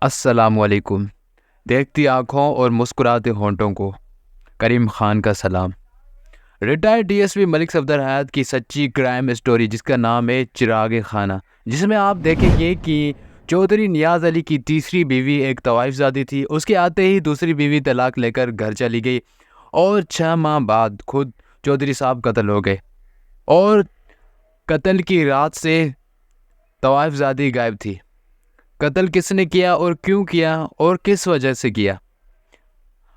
السلام علیکم۔ دیکھتی آنکھوں اور مسکراتے ہونٹوں کو کریم خان کا سلام۔ ریٹائرڈ ڈی ایس پی ملک صفدر حیات کی سچی کرائم اسٹوری جس کا نام ہے چراغ خانہ، جس میں آپ دیکھیں گے کہ چودھری نیاز علی کی تیسری بیوی ایک طوائف زادی تھی۔ اس کے آتے ہی دوسری بیوی طلاق لے کر گھر چلی گئی اور 6 ماہ بعد خود چودھری صاحب قتل ہو گئے، اور قتل کی رات سے طوائف زادی غائب تھی۔ قتل کس نے کیا اور کیوں کیا اور کس وجہ سے کیا،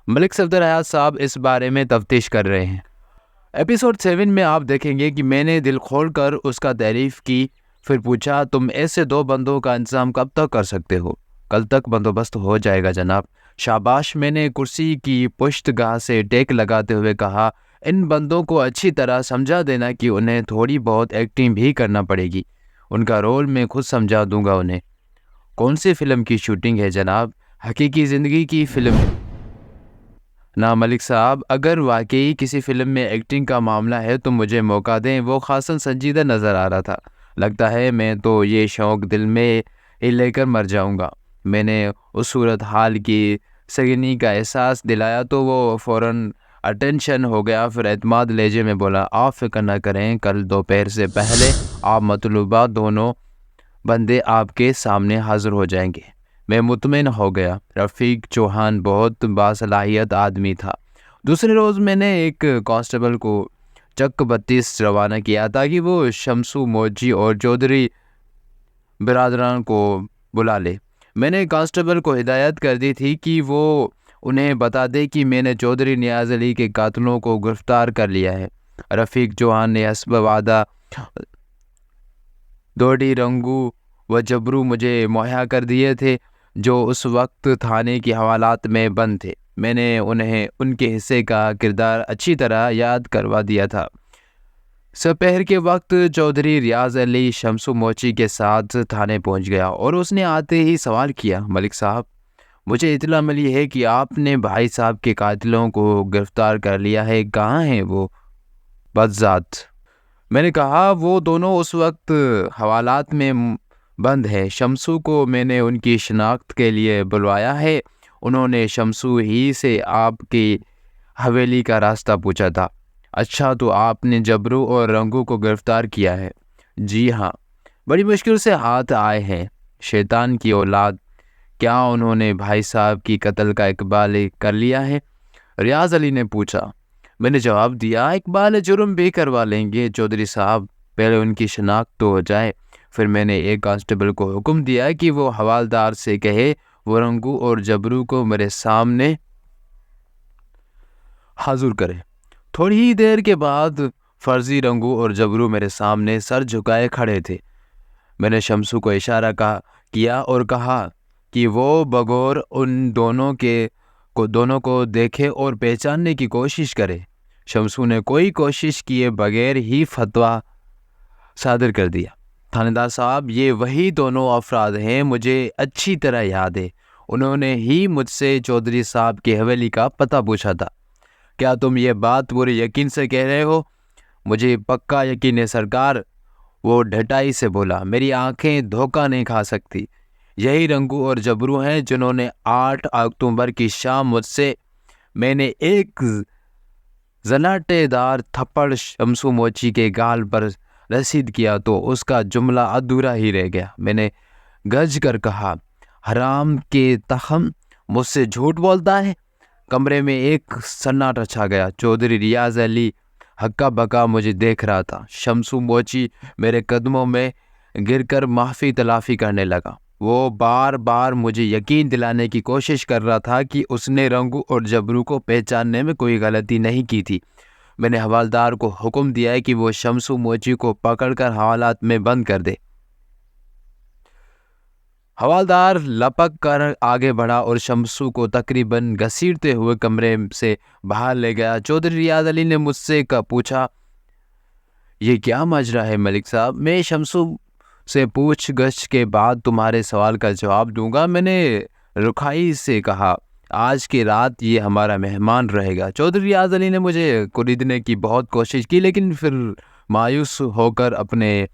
ملک صفدر حیات صاحب اس بارے میں تفتیش کر رہے ہیں۔ ایپیسوڈ 7 میں آپ دیکھیں گے کہ میں نے دل کھول کر اس کا تعریف کی، پھر پوچھا تم ایسے 2 بندوں کا انتظام کب تک کر سکتے ہو؟ کل تک بندوبست ہو جائے گا جناب۔ شاباش، میں نے کرسی کی پشت گاہ سے ٹیک لگاتے ہوئے کہا، ان بندوں کو اچھی طرح سمجھا دینا کہ انہیں تھوڑی بہت ایکٹنگ بھی کرنا پڑے گی، ان کا رول میں خود سمجھا دوں گا انہیں۔ کون سی فلم کی شوٹنگ ہے جناب؟ حقیقی زندگی کی فلم نا ملک صاحب، اگر واقعی کسی فلم میں ایکٹنگ کا معاملہ ہے تو مجھے موقع دیں۔ وہ خاصاً سنجیدہ نظر آ رہا تھا۔ لگتا ہے میں تو یہ شوق دل میں ہی لے کر مر جاؤں گا۔ میں نے اس صورتحال کی سنگینی کا احساس دلایا تو وہ فوراً اٹینشن ہو گیا، پھر اعتماد لہجے میں بولا، آپ فکر نہ کریں، کل دوپہر سے پہلے آپ مطلوبہ دونوں بندے آپ کے سامنے حاضر ہو جائیں گے۔ میں مطمئن ہو گیا۔ رفیق چوہان بہت باصلاحیت آدمی تھا۔ دوسرے روز میں نے ایک کانسٹیبل کو چک 32 روانہ کیا تاکہ وہ شمسو موچی اور چودھری برادران کو بلا لے۔ میں نے کانسٹیبل کو ہدایت کر دی تھی کہ وہ انہیں بتا دے کہ میں نے چودھری نیاز علی کے قاتلوں کو گرفتار کر لیا ہے۔ رفیق چوہان نے حسب وعدہ دوڑی رنگو و جبرو مجھے مہیا کر دیے تھے، جو اس وقت تھانے کی حوالات میں بند تھے۔ میں نے انہیں ان کے حصے کا کردار اچھی طرح یاد کروا دیا تھا۔ سپہر کے وقت چودھری ریاض علی شمسو موچی کے ساتھ تھانے پہنچ گیا اور اس نے آتے ہی سوال کیا، ملک صاحب، مجھے اطلاع ملی ہے کہ آپ نے بھائی صاحب کے قاتلوں کو گرفتار کر لیا ہے، کہاں ہیں وہ بدذات؟ میں نے کہا، وہ دونوں اس وقت حوالات میں بند ہے۔ شمسو کو میں نے ان کی شناخت کے لیے بلوایا ہے، انہوں نے شمسو ہی سے آپ کی حویلی کا راستہ پوچھا تھا۔ اچھا، تو آپ نے جبرو اور رنگو کو گرفتار کیا ہے؟ جی ہاں، بڑی مشکل سے ہاتھ آئے ہیں۔ شیطان کی اولاد، کیا انہوں نے بھائی صاحب کی قتل کا اقبال کر لیا ہے؟ ریاض علی نے پوچھا۔ میں نے جواب دیا، اقبال جرم بھی کروا لیں گے چودھری صاحب، پہلے ان کی شناخت تو ہو جائے۔ پھر میں نے ایک کانسٹیبل کو حکم دیا کہ وہ حوالدار سے کہے وہ رنگو اور جبرو کو میرے سامنے حاضر کرے۔ تھوڑی ہی دیر کے بعد فرضی رنگو اور جبرو میرے سامنے سر جھکائے کھڑے تھے۔ میں نے شمسو کو اشارہ کیا اور کہا کہ وہ بغور ان دونوں کو دیکھے اور پہچاننے کی کوشش کرے۔ شمسو نے کوئی کوشش کیے بغیر ہی فتویٰ صادر کر دیا، تھانے دار صاحب، یہ وہی دونوں افراد ہیں، مجھے اچھی طرح یاد ہے، انہوں نے ہی مجھ سے چودھری صاحب کی حویلی کا پتہ پوچھا تھا۔ کیا تم یہ بات پورے یقین سے کہہ رہے ہو؟ مجھے پکا یقین ہے سرکار، وہ ڈھٹائی سے بولا، میری آنکھیں دھوکہ نہیں کھا سکتی۔ یہی رنگو اور جبرو ہیں جنہوں نے 8 اکتوبر کی شام مجھ سے، میں نے ایک زناٹے دار تھپڑ شمسو موچی کے گال پر رسید کیا تو اس کا جملہ ادھورا ہی رہ گیا۔ میں نے گرج کر کہا، حرام کے تخم، مجھ سے جھوٹ بولتا ہے؟ کمرے میں ایک سناٹا چھا گیا۔ چودھری ریاض علی ہکا بکا مجھے دیکھ رہا تھا۔ شمسو موچی میرے قدموں میں گر کر معافی تلافی کرنے لگا۔ وہ بار بار مجھے یقین دلانے کی کوشش کر رہا تھا کہ اس نے رنگو اور جبرو کو پہچاننے میں کوئی غلطی نہیں کی تھی۔ میں نے حوالدار کو حکم دیا ہے کہ وہ شمسو موچی کو پکڑ کر حوالات میں بند کر دے۔ حوالدار لپک کر آگے بڑھا اور شمسو کو تقریباً گھسیٹتے ہوئے کمرے سے باہر لے گیا۔ چودھری ریاض علی نے مجھ سے پوچھا، یہ کیا ماجرا ہے ملک صاحب؟ میں شمسو سے پوچھ گچھ کے بعد تمہارے سوال کا جواب دوں گا۔ میں نے رکھائی سے کہا، آج کی رات یہ ہمارا مہمان رہے گا۔ چودھری ریاض علی نے مجھے کوریدنے کی بہت کوشش کی، لیکن پھر مایوس ہو کر اپنے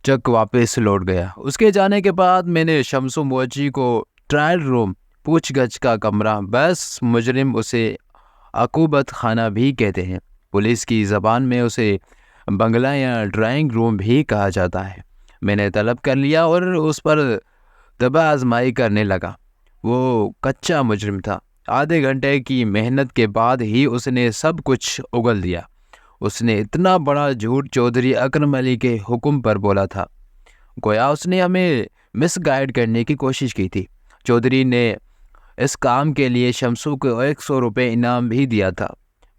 چک واپس لوٹ گیا۔ اس کے جانے کے بعد میں نے شمسو موچی کو ٹرائل روم پوچھ گچھ کا کمرہ، بس مجرم اسے عقوبت خانہ بھی کہتے ہیں، پولیس کی زبان میں اسے بنگلہ یا ڈرائنگ روم بھی کہا جاتا ہے۔ میں نے طلب کر لیا اور اس پر دبا آزمائی کرنے لگا۔ وہ کچا مجرم تھا، آدھے گھنٹے کی محنت کے بعد ہی اس نے سب کچھ اگل دیا۔ اس نے اتنا بڑا جھوٹ چودھری اکرم علی کے حکم پر بولا تھا، گویا اس نے ہمیں مس گائیڈ کرنے کی کوشش کی تھی۔ چودھری نے اس کام کے لیے شمسو کو 100 روپے انعام بھی دیا تھا۔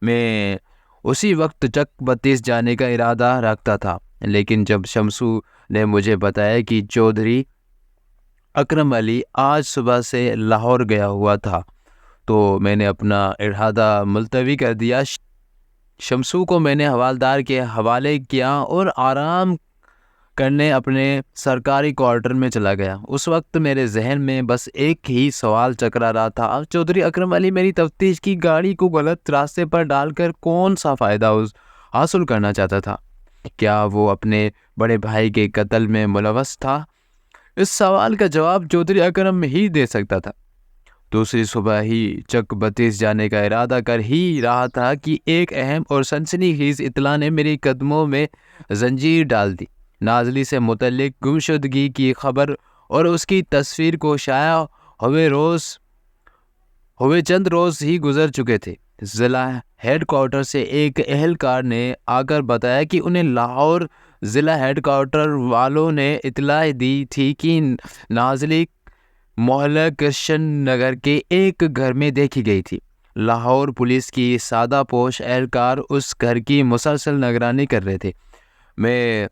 میں اسی وقت چک 32 جانے کا ارادہ رکھتا تھا، لیکن جب شمسو نے مجھے بتایا کہ چودھری اکرم علی آج صبح سے لاہور گیا ہوا تھا تو میں نے اپنا ارادہ ملتوی کر دیا۔ شمسو کو میں نے حوالدار کے حوالے کیا اور آرام کرنے اپنے سرکاری کوارٹر میں چلا گیا۔ اس وقت میرے ذہن میں بس ایک ہی سوال چکرا رہا تھا، چودھری اکرم علی میری تفتیش کی گاڑی کو غلط راستے پر ڈال کر کون سا فائدہ حاصل کرنا چاہتا تھا؟ کیا وہ اپنے بڑے بھائی کے قتل میں ملوث تھا؟ اس سوال کا جواب چودھری اکرم ہی دے سکتا تھا۔ دوسری صبح ہی چک 32 جانے کا ارادہ کر ہی رہا تھا کہ ایک اہم اور سنسنی خیز اطلاع نے میری قدموں میں زنجیر ڈال دی۔ نازلی سے متعلق گمشدگی کی خبر اور اس کی تصویر کو شائع ہوئے چند روز ہی گزر چکے تھے۔ ضلع ہیڈ کوارٹر سے ایک اہلکار نے آ کر بتایا کہ انہیں لاہور ضلع ہیڈ کوارٹر والوں نے اطلاع دی تھی کہ نازلی محلہ کرشن نگر کے ایک گھر میں دیکھی گئی تھی۔ لاہور پولیس کی سادہ پوش اہلکار اس گھر کی مسلسل نگرانی کر رہے تھے۔ میں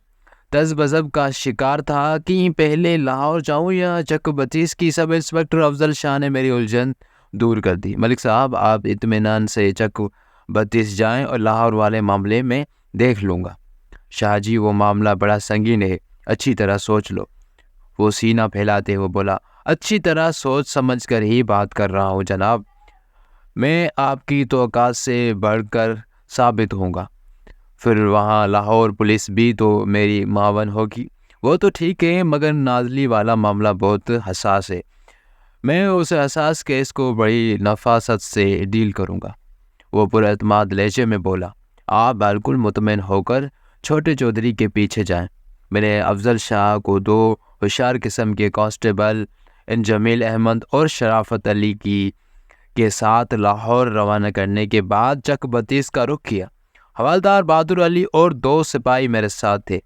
تذبذب کا شکار تھا کہ پہلے لاہور جاؤں یا چک 32 کی سب انسپکٹر افضل شاہ نے میری الجھن دور کر دی۔ ملک صاحب، آپ اطمینان سے چک 32 جائیں اور لاہور والے معاملے میں دیکھ لوں گا۔ شاہ جی، وہ معاملہ بڑا سنگین ہے، اچھی طرح سوچ لو۔ وہ سینہ پھیلاتے ہوئے بولا، اچھی طرح سوچ سمجھ کر ہی بات کر رہا ہوں جناب، میں آپ کی توقعات سے بڑھ کر ثابت ہوں گا۔ پھر وہاں لاہور پولیس بھی تو میری معاون ہوگی۔ وہ تو ٹھیک ہے، مگر نازلی والا معاملہ بہت حساس ہے، میں اس حساس کیس کو بڑی نفاست سے ڈیل کروں گا۔ وہ پراعتماد لہجے میں بولا، آپ بالکل مطمئن ہو کر چھوٹے چودھری کے پیچھے جائیں۔ میں نے افضل شاہ کو 2 ہوشیار قسم کے کانسٹیبل ان جمیل احمد اور شرافت علی کے ساتھ لاہور روانہ کرنے کے بعد چک 32 کا رخ کیا۔ حوالدار بہادر علی اور 2 سپاہی میرے ساتھ تھے۔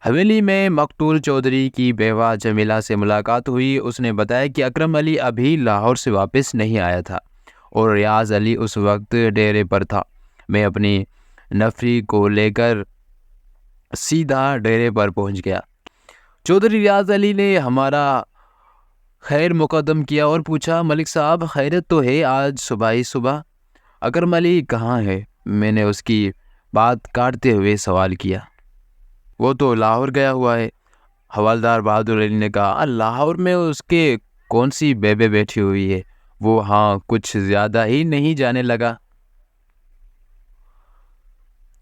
حویلی میں مقتول چودھری کی بیوہ جمیلہ سے ملاقات ہوئی۔ اس نے بتایا کہ اکرم علی ابھی لاہور سے واپس نہیں آیا تھا اور ریاض علی اس وقت ڈیرے پر تھا۔ میں اپنی نفری کو لے کر سیدھا ڈیرے پر پہنچ گیا۔ چودھری ریاض علی نے ہمارا خیر مقدم کیا اور پوچھا، ملک صاحب خیرت تو ہے؟ آج صبح ہی صبح اکرم علی کہاں ہے؟ میں نے اس کی بات کاٹتے ہوئے سوال کیا۔ وہ تو لاہور گیا ہوا ہے، حوالدار بہادر علی نے کہا۔ لاہور میں اس کے کون سی بیبے بیٹھی ہوئی ہے؟ وہ ہاں کچھ زیادہ ہی نہیں جانے لگا۔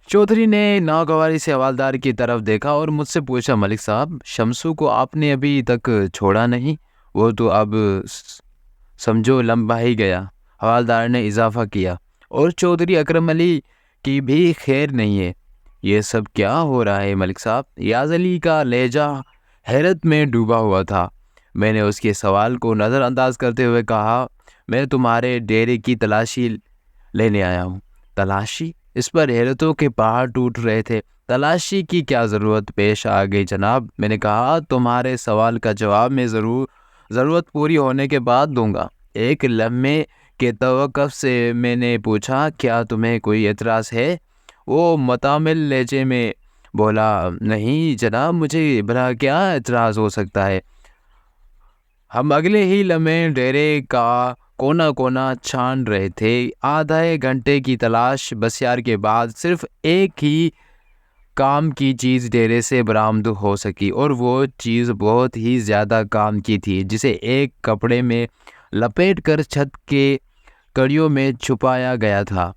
چودھری نے ناگواری سے حوالدار کی طرف دیکھا اور مجھ سے پوچھا، ملک صاحب شمسو کو آپ نے ابھی تک چھوڑا نہیں؟ وہ تو اب سمجھو لمبا ہی گیا، حوالدار نے اضافہ کیا، اور چودھری اکرم علی کی بھی خیر نہیں ہے۔ یہ سب کیا ہو رہا ہے ملک صاحب؟ ریاض علی کا لہجہ حیرت میں ڈوبا ہوا تھا۔ میں نے اس کے سوال کو نظر انداز کرتے ہوئے کہا، میں تمہارے ڈیرے کی تلاشی لینے آیا ہوں۔ تلاشی؟ اس پر حیرتوں کے پہاڑ ٹوٹ رہے تھے۔ تلاشی کی کیا ضرورت پیش آ گئی جناب؟ میں نے کہا، تمہارے سوال کا جواب میں ضرورت پوری ہونے کے بعد دوں گا۔ ایک لمحے کے توقف سے میں نے پوچھا، کیا تمہیں کوئی اعتراض ہے؟ وہ متامل لہجے میں بولا، نہیں جناب، مجھے بھلا کیا اعتراض ہو سکتا ہے؟ ہم اگلے ہی لمحے ڈیرے کا کونا کونا چھان رہے تھے۔ آدھے گھنٹے کی تلاش بسیار کے بعد صرف ایک ہی کام کی چیز ڈیرے سے برآمد ہو سکی، اور وہ چیز بہت ہی زیادہ کام کی تھی، جسے ایک کپڑے میں لپیٹ کر چھت کے کڑیوں میں چھپایا گیا تھا۔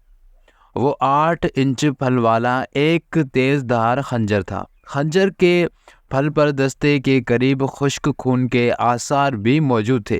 وہ 8 انچ پھل والا ایک تیز دھار خنجر تھا۔ خنجر کے پھل پر دستے کے قریب خشک خون کے آثار بھی موجود تھے۔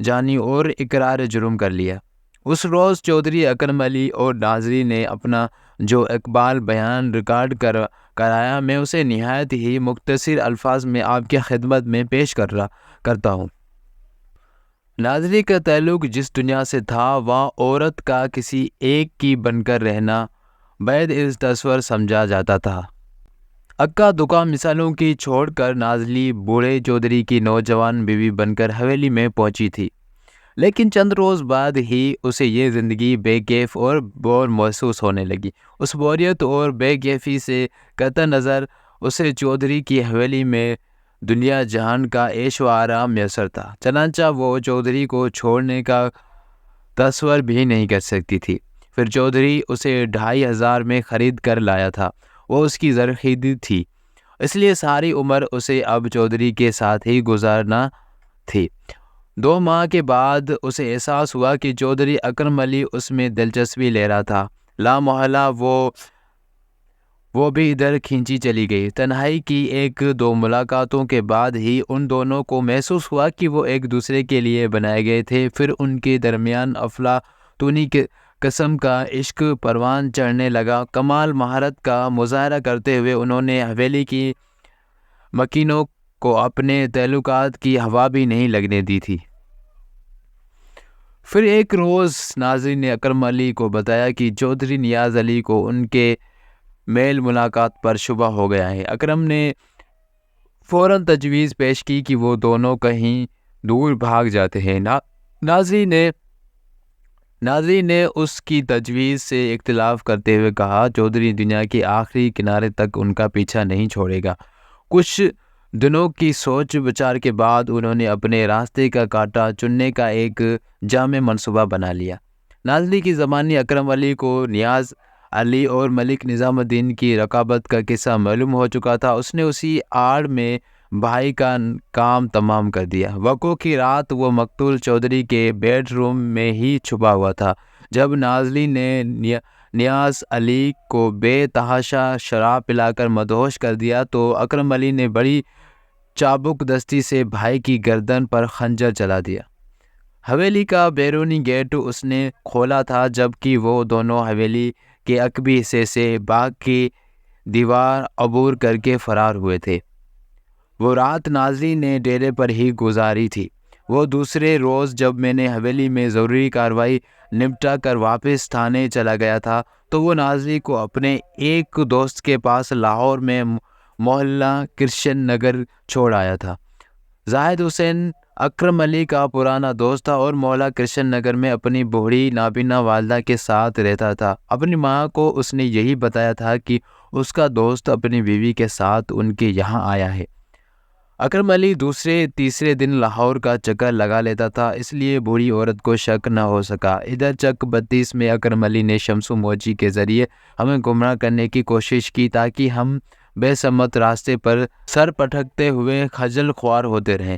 جانی اور اقرار جرم کر لیا۔ اس روز چودھری اکرم علی اور ناظری نے اپنا جو اقبال بیان ریکارڈ کرایا، میں اسے نہایت ہی مختصر الفاظ میں آپ کی خدمت میں پیش کرتا ہوں۔ ناظری کا تعلق جس دنیا سے تھا، وہاں عورت کا کسی ایک کی بن کر رہنا بعد از تصور سمجھا جاتا تھا۔ اکا دکا مثالوں کی چھوڑ کر ناظری بوڑھے چودھری کی نوجوان بیوی بن کر حویلی میں پہنچی تھی، لیکن چند روز بعد ہی اسے یہ زندگی بے کیف اور بور محسوس ہونے لگی۔ اس بوریت اور بے کیفی سے قطع نظر اسے چودھری کی حویلی میں دنیا جہان کا عیش و آرام میسر تھا، چنانچہ وہ چودھری کو چھوڑنے کا تصور بھی نہیں کر سکتی تھی۔ پھر چودھری اسے 2500 میں خرید کر لایا تھا، وہ اس کی زرخیری تھی، اس لیے ساری عمر اسے اب چودھری کے ساتھ ہی گزارنا تھی۔ 2 ماہ کے بعد اسے احساس ہوا کہ چودھری اکرم علی اس میں دلچسپی لے رہا تھا۔ لامحالہ وہ بھی ادھر کھینچی چلی گئی۔ تنہائی کی 1-2 ملاقاتوں کے بعد ہی ان دونوں کو محسوس ہوا کہ وہ ایک دوسرے کے لیے بنائے گئے تھے۔ پھر ان کے درمیان افلاطونی قسم کا عشق پروان چڑھنے لگا۔ کمال مہارت کا مظاہرہ کرتے ہوئے انہوں نے حویلی کی مکینوں کو اپنے تعلقات کی ہوا بھی نہیں لگنے دی تھی۔ پھر ایک روز ناظری نے اکرم علی کو بتایا کہ چودھری نیاز علی کو ان کے میل ملاقات پر شبہ ہو گیا ہے۔ اکرم نے فوراً تجویز پیش کی کہ وہ دونوں کہیں دور بھاگ جاتے ہیں۔ ناظری نے اس کی تجویز سے اختلاف کرتے ہوئے کہا، چودھری دنیا کے آخری کنارے تک ان کا پیچھا نہیں چھوڑے گا۔ کچھ دنوں کی سوچ بچار کے بعد انہوں نے اپنے راستے کا کانٹا چننے کا ایک جامع منصوبہ بنا لیا۔ ناظری کی زبانی اکرم علی کو نیاز علی اور ملک نظام الدین کی رقابت کا قصہ معلوم ہو چکا تھا۔ اس نے اسی آڑ میں بھائی کا کام تمام کر دیا۔ وقوع کی رات وہ مقتول چودھری کے بیڈ روم میں ہی چھپا ہوا تھا۔ جب ناظری نے نیاز علی کو بے تحاشا شراب پلا کر مدہوش کر دیا تو اکرم علی نے بڑی چابک دستی سے بھائی کی گردن پر خنجر چلا دیا۔ حویلی کا بیرونی گیٹ اس نے کھولا تھا، جبکہ وہ دونوں حویلی کے عقبی حصے سے باغ کی دیوار عبور کر کے فرار ہوئے تھے۔ وہ رات ناظری نے ڈیرے پر ہی گزاری تھی۔ وہ دوسرے روز جب میں نے حویلی میں ضروری کارروائی نمٹا کر واپس تھانے چلا گیا تھا تو وہ ناظری کو اپنے ایک دوست کے پاس لاہور میں محلہ کرشن نگر چھوڑ آیا تھا۔ زاہد حسین اکرم علی کا پرانا دوست تھا اور محلہ کرشن نگر میں اپنی بوڑھی نابینا والدہ کے ساتھ رہتا تھا۔ اپنی ماں کو اس نے یہی بتایا تھا کہ اس کا دوست اپنی بیوی کے ساتھ ان کے یہاں آیا ہے۔ اکرم علی دوسرے تیسرے دن لاہور کا چکر لگا لیتا تھا، اس لیے بوڑھی عورت کو شک نہ ہو سکا۔ ادھر چک 32 میں اکرم علی نے شمس موچی کے ذریعے ہمیں گمراہ کرنے کی کوشش کی تاکہ ہم بے سمت راستے پر سر پٹکتے ہوئے خجل خوار ہوتے رہیں۔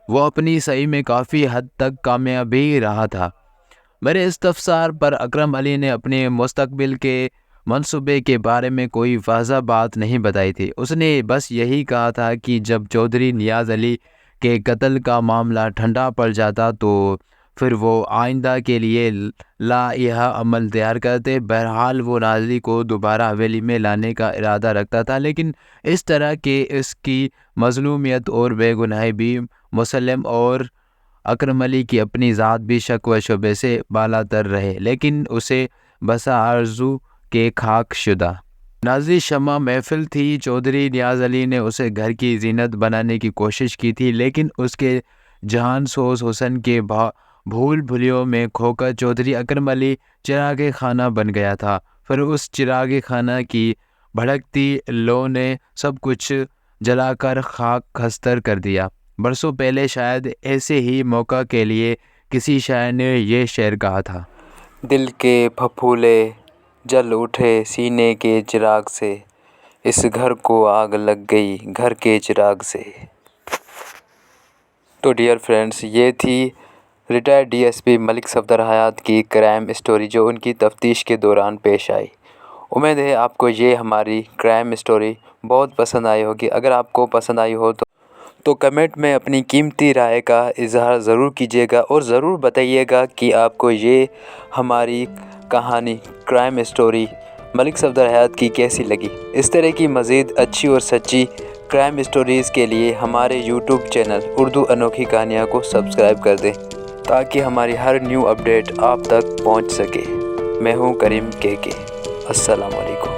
وہ اپنی سعی میں کافی حد تک کامیاب بھی رہا تھا۔ میرے استفسار پر اکرم علی نے اپنے مستقبل کے منصوبے کے بارے میں کوئی واضح بات نہیں بتائی تھی۔ اس نے بس یہی کہا تھا کہ جب چودھری نیاز علی کے قتل کا معاملہ ٹھنڈا پڑ جاتا تو پھر وہ آئندہ کے لیے لائحہ عمل تیار کرتے۔ بہرحال وہ ناظری کو دوبارہ حویلی میں لانے کا ارادہ رکھتا تھا، لیکن اس طرح کہ اس کی مظلومیت اور بے گناہی بھی مسلم اور اکرم علی کی اپنی ذات بھی شک و شبہ سے بالاتر رہے، لیکن اسے بسا آرزو کے خاک شدہ ناظری شمع محفل تھی۔ چودھری نیاز علی نے اسے گھر کی زینت بنانے کی کوشش کی تھی، لیکن اس کے جہان سوز حسن کے بھول بھلیوں میں کھو کر چودھری اکرم علی چراغ خانہ بن گیا تھا۔ پھر اس چراغ خانہ کی بھڑکتی لو نے سب کچھ جلا کر خاک خستر کر دیا۔ برسوں پہلے شاید ایسے ہی موقع کے لیے کسی شاعر نے یہ شعر کہا تھا، دل کے پھپھولے جل اٹھے سینے کے چراغ سے، اس گھر کو آگ لگ گئی گھر کے چراغ سے۔ تو ڈیئر فرینڈس، یہ تھی ریٹائرڈ ڈی ایس پی ملک صفدر حیات کی کرائم اسٹوری جو ان کی تفتیش کے دوران پیش آئی۔ امید ہے آپ کو یہ ہماری کرائم اسٹوری بہت پسند آئی ہوگی۔ اگر آپ کو پسند آئی ہو تو کمنٹ میں اپنی قیمتی رائے کا اظہار ضرور کیجیے گا اور ضرور بتائیے گا کہ آپ کو یہ ہماری کہانی کرائم اسٹوری ملک صفدر حیات کی کیسی لگی۔ اس طرح کی مزید اچھی اور سچی کرائم اسٹوریز کے لیے ہمارے یوٹیوب چینل اردو انوکھی کہانیاں کو سبسکرائب کر دیں تاکہ ہماری ہر نیو اپڈیٹ آپ تک پہنچ سکے۔ میں ہوں کریم کے۔ السلام علیکم۔